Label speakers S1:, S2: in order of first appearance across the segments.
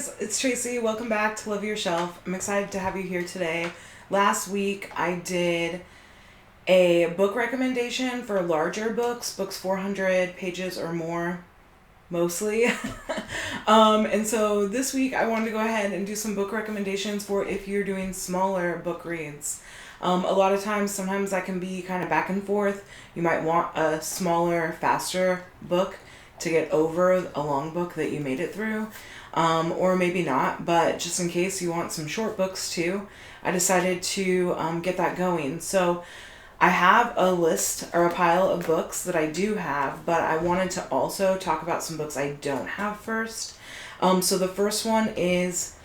S1: guys, it's Tracy. Welcome back to Love Your Shelf. I'm excited to have you here today. Last week I did a book recommendation for larger books 400 pages or more, mostly. And so this week I wanted to go ahead and do some book recommendations for if you're doing smaller book reads. A lot of times, sometimes that can be kind of back and forth. You might want a smaller, faster book to get over a long book that you made it through, or maybe not, but just in case you want some short books too, I decided to get that going. So I have a list or a pile of books that I do have, but I wanted to also talk about some books I don't have first. So the first one is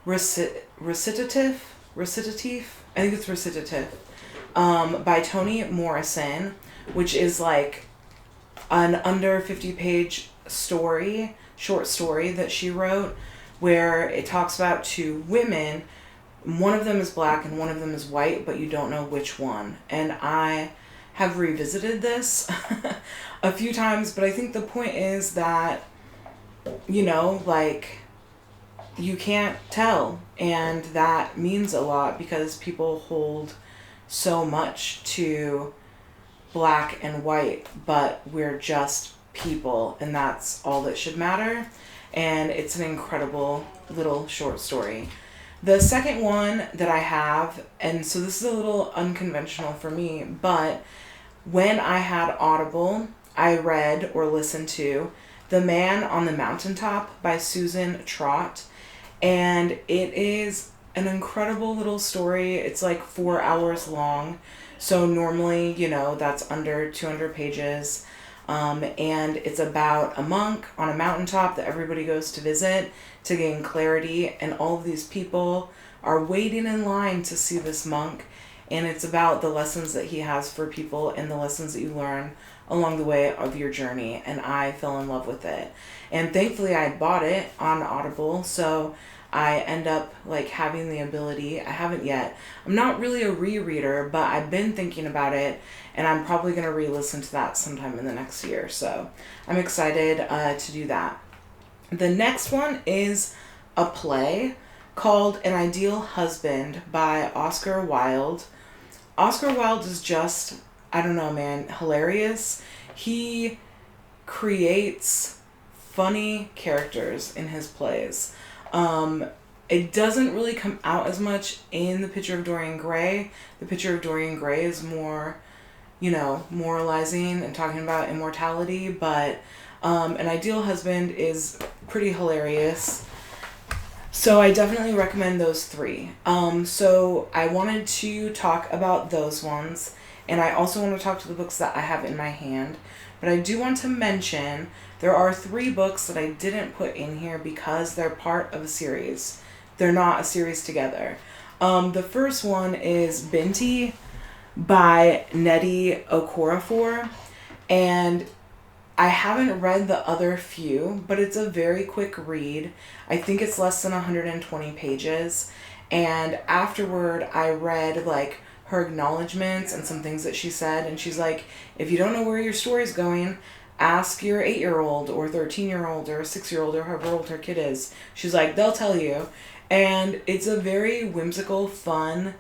S1: Recitative, I think it's Recitative, by Toni Morrison, which is like an under 50 page short story that she wrote, where it talks about two women. One of them is black and one of them is white, but you don't know which one. And I have revisited this a few times, but I think the point is that, you can't tell, and that means a lot because people hold so much to black and white, but we're just people, and that's all that should matter. And it's an incredible little short story. The second one that I have, and so this is a little unconventional for me, but when I had Audible, I read or listened to The Man on the Mountaintop by Susan Trott, and it is an incredible little story. It's like 4 hours long. So normally, that's under 200 pages. And it's about a monk on a mountaintop that everybody goes to visit to gain clarity. And all of these people are waiting in line to see this monk. And it's about the lessons that he has for people and the lessons that you learn along the way of your journey. And I fell in love with it. And thankfully I bought it on Audible. So I end up having the ability. I haven't yet. I'm not really a rereader, but I've been thinking about it, and I'm probably going to re-listen to that sometime in the next year. So I'm excited to do that. The next one is a play called An Ideal Husband by Oscar Wilde. Oscar Wilde is just, I don't know, man, hilarious. He creates funny characters in his plays. It doesn't really come out as much in The Picture of Dorian Gray. The Picture of Dorian Gray is more, moralizing and talking about immortality, but An Ideal Husband is pretty hilarious. So I definitely recommend those three. So I wanted to talk about those ones, and I also want to talk to the books that I have in my hand. But I do want to mention there are 3 books that I didn't put in here because they're part of a series. They're not a series together. The first one is Binti by Nnedi Okorafor, and I haven't read the other few, but it's a very quick read. I think it's less than 120 pages, and afterward I read her acknowledgments and some things that she said, and she's like, if you don't know where your story's going, ask your 8-year-old or 13-year-old or 6-year-old or however old her kid is. She's like, they'll tell you. And it's a very whimsical, fun,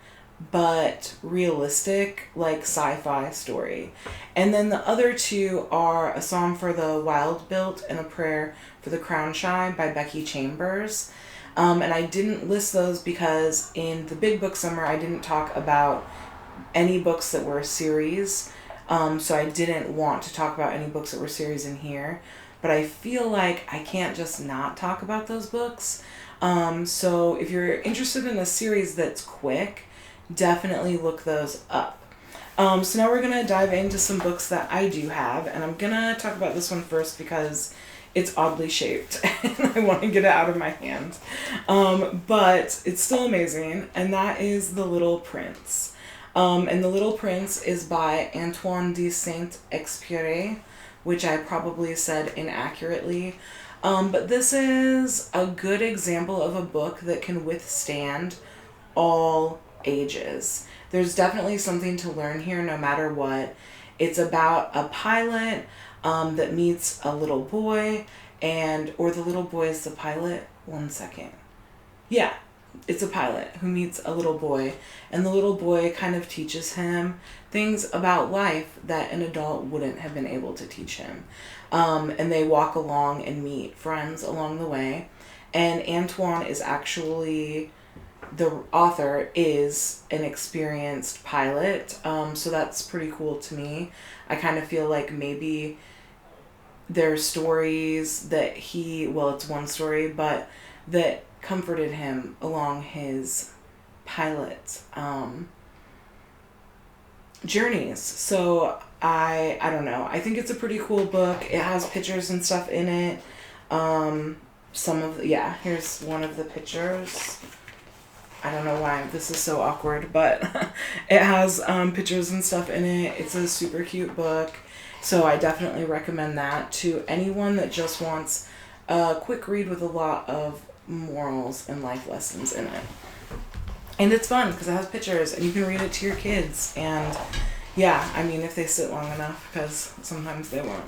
S1: but realistic, sci-fi story. And then the other 2 are A Psalm for the Wild-Built and A Prayer for the Crown-Shy by Becky Chambers. And I didn't list those because in the Big Book Summer, I didn't talk about any books that were a series. So I didn't want to talk about any books that were series in here. But I feel like I can't just not talk about those books. So if you're interested in a series that's quick, definitely look those up. So now we're going to dive into some books that I do have. And I'm going to talk about this one first because it's oddly shaped and I want to get it out of my hand. But it's still amazing. And that is The Little Prince. And The Little Prince is by Antoine de Saint-Exupéry, which I probably said inaccurately. But this is a good example of a book that can withstand all ages. There's definitely something to learn here no matter what. It's about a pilot that meets a little boy, or the little boy is the pilot. One second. Yeah, it's a pilot who meets a little boy, and the little boy kind of teaches him things about life that an adult wouldn't have been able to teach him. And they walk along and meet friends along the way. And Antoine is actually, the author is an experienced pilot, so that's pretty cool to me. I kind of feel like maybe there's stories that it's one story, but that comforted him along his pilot journeys. So I don't know. I think it's a pretty cool book. It has pictures and stuff in it. Here's one of the pictures. I don't know why this is so awkward, but it has pictures and stuff in it. It's a super cute book. So I definitely recommend that to anyone that just wants a quick read with a lot of morals and life lessons in it. And it's fun because it has pictures and you can read it to your kids. And yeah, I mean, if they sit long enough, because sometimes they won't.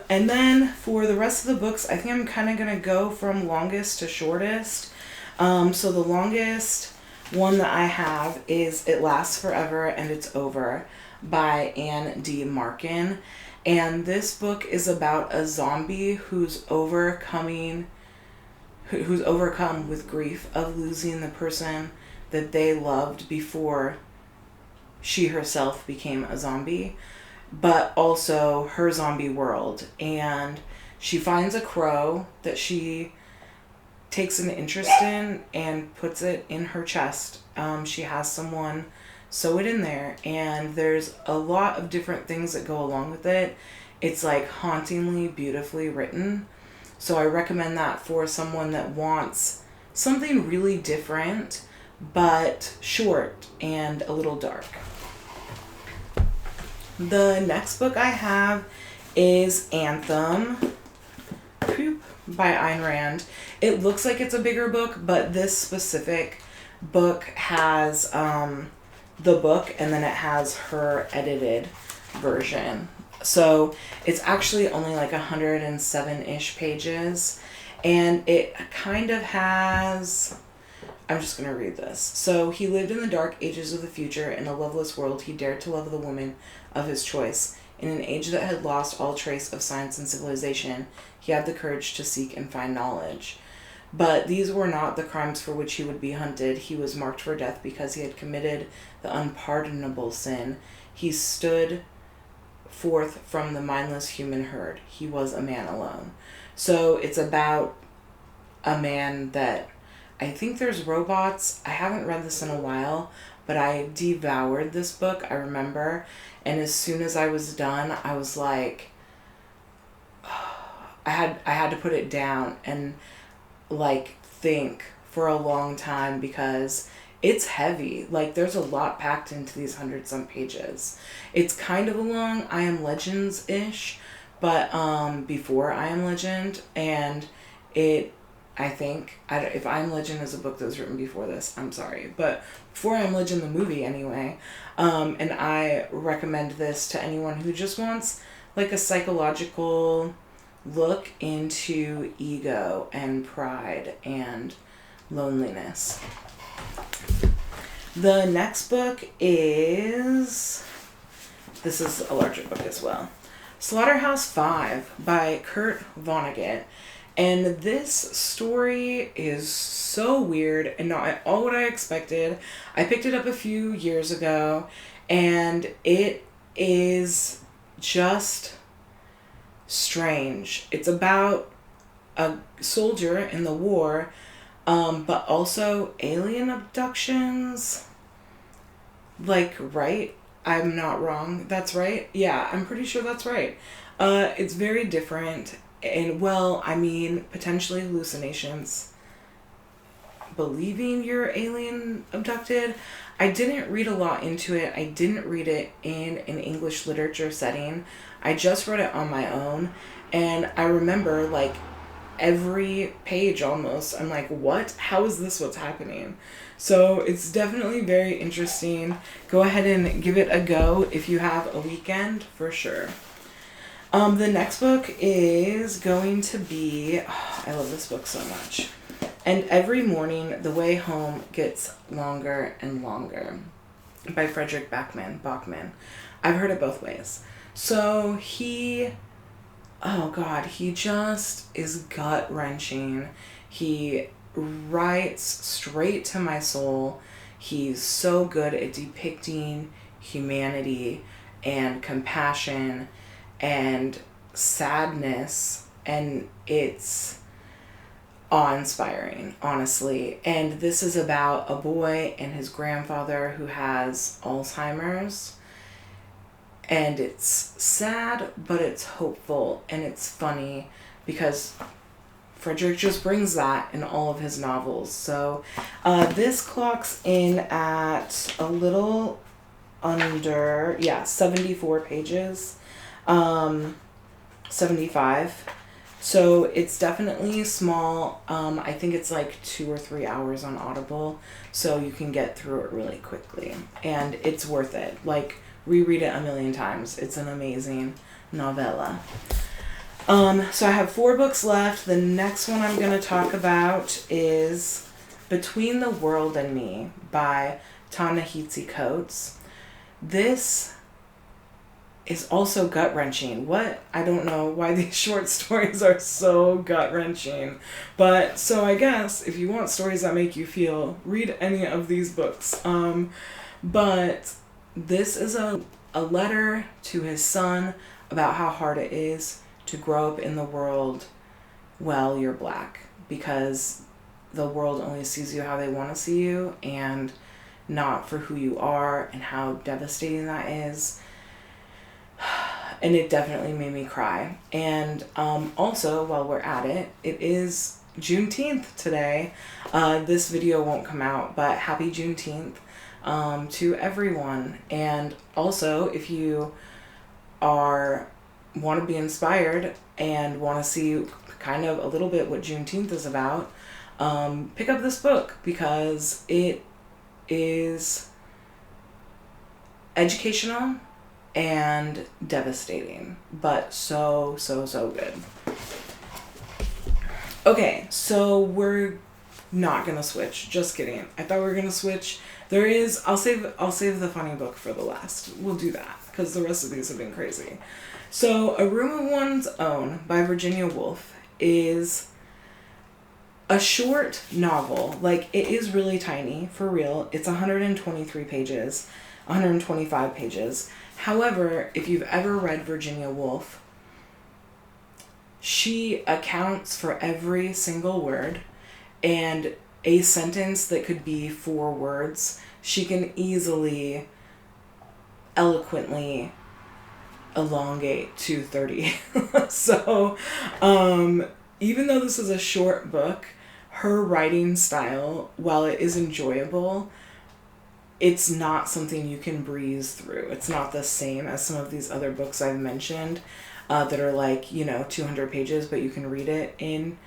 S1: And then for the rest of the books, I think I'm kind of going to go from longest to shortest. So the longest one that I have is It Lasts Forever and It's Over by Anne D. Markin. And this book is about a zombie who's overcome with grief of losing the person that they loved before she herself became a zombie, but also her zombie world. And she finds a crow that she takes an interest in and puts it in her chest. She has someone sew it in there, and there's a lot of different things that go along with it. It's like hauntingly beautifully written. So I recommend that for someone that wants something really different, but short and a little dark. The next book I have is Anthem by Ayn Rand. It looks like it's a bigger book, but this specific book has the book and then it has her edited version. So it's actually only like 107-ish pages, and it kind of has, I'm just going to read this. So he lived in the dark ages of the future. In a loveless world, he dared to love the woman of his choice. In an age that had lost all trace of science and civilization, he had the courage to seek and find knowledge. But these were not the crimes for which he would be hunted. He was marked for death because he had committed the unpardonable sin. He stood forth from the mindless human herd. He was a man alone. So it's about a man that, I think there's robots. I haven't read this in a while, but I devoured this book, I remember. And as soon as I was done, I was like, I had to put it down and like think for a long time because it's heavy. Like there's a lot packed into these 100-some pages. It's kind of a long I Am Legends-ish, but before I Am Legend, and I think if I Am Legend is a book that was written before this, I'm sorry, but before I Am Legend the movie anyway. And I recommend this to anyone who just wants like a psychological look into ego and pride and loneliness. The next book is, this is a larger book as well, Slaughterhouse V by Kurt Vonnegut. And this story is so weird and not at all what I expected. I picked it up a few years ago, and it is just strange. It's about a soldier in the war, but also alien abductions. Like, right? I'm not wrong. That's right? Yeah, I'm pretty sure that's right. It's very different. And, well, I mean, potentially hallucinations. Believing you're alien abducted. I didn't read a lot into it. I didn't read it in an English literature setting. I just read it on my own. And I remember, like, every page almost, I'm like, what? How is this what's happening? So it's definitely very interesting. Go ahead and give it a go if you have a weekend, for sure. The next book is going to be, oh, I love this book so much. And Every Morning, The Way Home Gets Longer and Longer by Frederick Bachman. I've heard it both ways. So he just is gut-wrenching. He writes straight to my soul. He's so good at depicting humanity and compassion and sadness, and it's awe-inspiring, honestly. And this is about a boy and his grandfather who has Alzheimer's, and it's sad, but it's hopeful, and it's funny because Frederick just brings that in all of his novels. So this clocks in at a little under 74 pages, 75. So it's definitely small. I think it's like 2 or 3 hours on Audible, so you can get through it really quickly, and it's worth it. Like, reread it a million times. It's an amazing novella. So I have 4 books left. The next one I'm going to talk about is Between the World and Me by Ta-Nehisi Coates. This is also gut-wrenching. I don't know why these short stories are so gut-wrenching. But, so I guess, if you want stories that make you feel, read any of these books. But this is a letter to his son about how hard it is to grow up in the world while you're Black, because the world only sees you how they want to see you and not for who you are, and how devastating that is. And it definitely made me cry. And also, while we're at it, it is Juneteenth today. This video won't come out, but happy Juneteenth to everyone. And also, if you want to be inspired and want to see kind of a little bit what Juneteenth is about, pick up this book, because it is educational and devastating, but so good. Okay, so we're not gonna switch. Just kidding. I thought we were gonna switch. I'll save the funny book for the last. We'll do that, because the rest of these have been crazy. So, A Room of One's Own by Virginia Woolf is a short novel. Like, it is really tiny, for real. It's 125 pages. However, if you've ever read Virginia Woolf, she accounts for every single word, and a sentence that could be 4 words, she can easily, eloquently elongate to 30. So, even though this is a short book, her writing style, while it is enjoyable, it's not something you can breeze through. It's not the same as some of these other books I've mentioned that are like, 200 pages, but you can read it in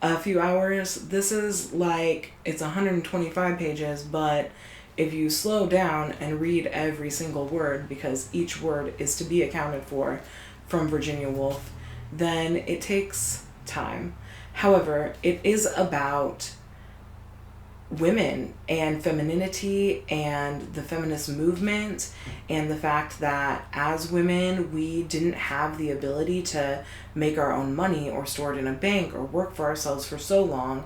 S1: a few hours. This is like, it's 125 pages, but if you slow down and read every single word, because each word is to be accounted for from Virginia Woolf, then it takes time. However, it is about women and femininity and the feminist movement, and the fact that as women we didn't have the ability to make our own money or store it in a bank or work for ourselves for so long,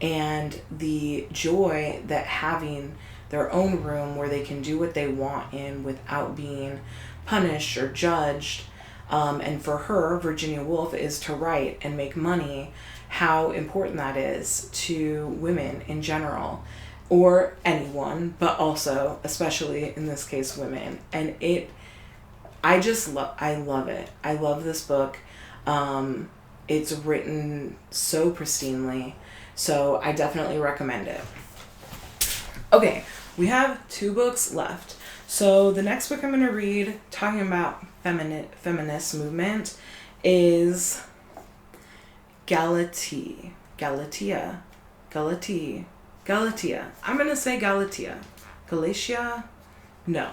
S1: and the joy that having their own room where they can do what they want in without being punished or judged. And for her, Virginia Woolf, is to write and make money, how important that is to women in general, or anyone, but also, especially in this case, women. And I love it. I love this book. It's written so pristinely, so I definitely recommend it. Okay, we have 2 books left. So the next book I'm going to read, talking about feminist movement, is Galatia. I'm going to say Galatia. Galatia? No.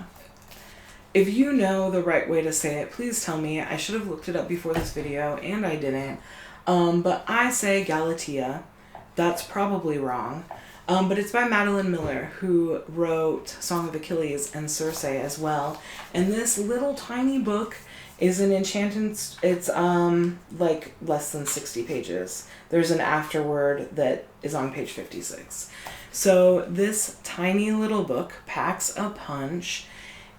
S1: If you know the right way to say it, please tell me. I should have looked it up before this video, and I didn't. But I say Galatia. That's probably wrong. But it's by Madeline Miller, who wrote Song of Achilles and Circe as well. And this little tiny book is an enchanted... It's like less than 60 pages. There's an afterword that is on page 56. So this tiny little book packs a punch.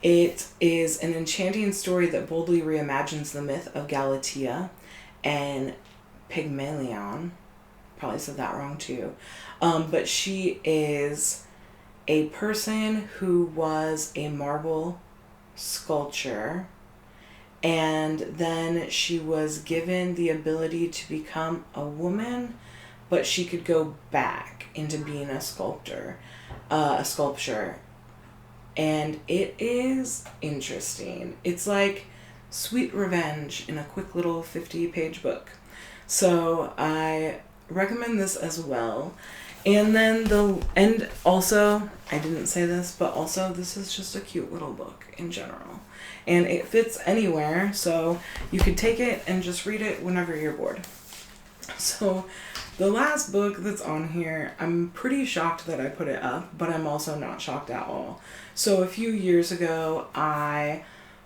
S1: It is an enchanting story that boldly reimagines the myth of Galatia and Pygmalion. Probably said that wrong too. But she is a person who was a marble sculptor, and then she was given the ability to become a woman, but she could go back into being a sculptor, a sculpture. And it is interesting. It's like Sweet Revenge in a quick little 50-page book. So I recommend this as well. And then also, I didn't say this, but also this is just a cute little book in general. And it fits anywhere, so you could take it and just read it whenever you're bored. So the last book that's on here, I'm pretty shocked that I put it up, but I'm also not shocked at all. So a few years ago, I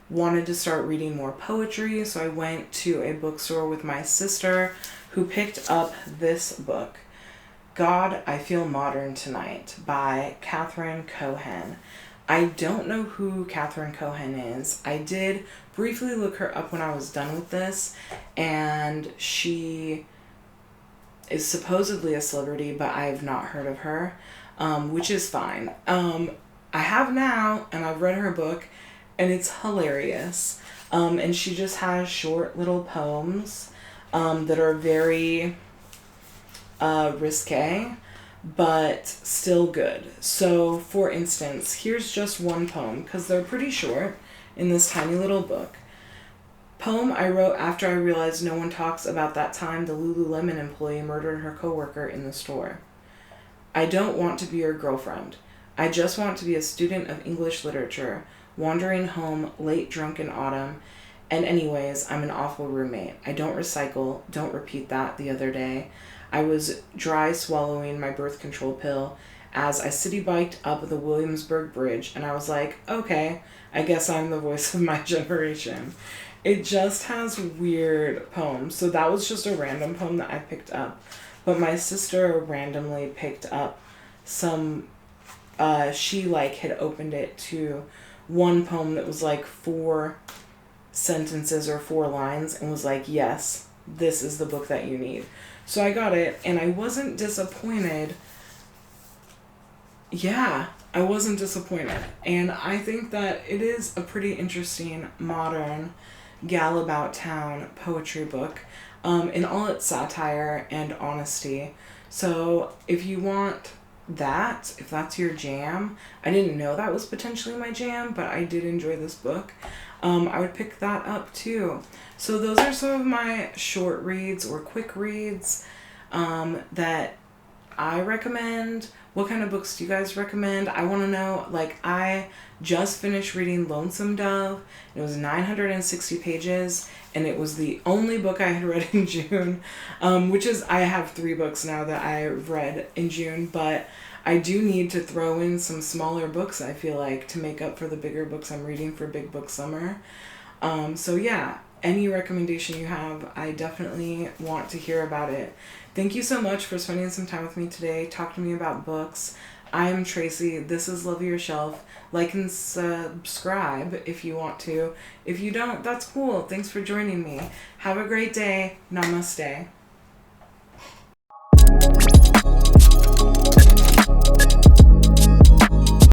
S1: wanted to start reading more poetry, so I went to a bookstore with my sister, who picked up this book, God, I Feel Modern Tonight, by Catherine Cohen. I don't know who Catherine Cohen is. I did briefly look her up when I was done with this, and she is supposedly a celebrity, but I have not heard of her, which is fine. I have now, and I've read her book, and it's hilarious. And she just has short little poems that are very risque, but still good. So, for instance, here's just one poem, because they're pretty short in this tiny little book. Poem I wrote after I realized no one talks about that time the Lululemon employee murdered her coworker in the store. I don't want to be your girlfriend. I just want to be a student of English literature, wandering home late drunk in autumn. And anyways, I'm an awful roommate. I don't recycle. Don't repeat that the other day. I was dry swallowing my birth control pill as I city biked up the Williamsburg Bridge, and I was like, okay, I guess I'm the voice of my generation. It just has weird poems. So that was just a random poem that I picked up. But my sister randomly picked up some, she had opened it to one poem that was like 4 sentences or 4 lines and was like, yes, this is the book that you need. So I got it, and I wasn't disappointed. Yeah, I wasn't disappointed. And I think that it is a pretty interesting, modern, gal about town poetry book in all its satire and honesty. So if you want that, if that's your jam, I didn't know that was potentially my jam, but I did enjoy this book. I would pick that up too. So those are some of my short reads or quick reads that I recommend. What kind of books do you guys recommend? I want to know. I just finished reading Lonesome Dove. It was 960 pages, and it was the only book I had read in June, which is, I have 3 books now that I read in June, but I do need to throw in some smaller books, I feel like, to make up for the bigger books I'm reading for Big Book Summer. So yeah, any recommendation you have, I definitely want to hear about it. Thank you so much for spending some time with me today. Talk to me about books. I am Tracy. This is Love Your Shelf. Like and subscribe if you want to. If you don't, that's cool. Thanks for joining me. Have a great day. Namaste.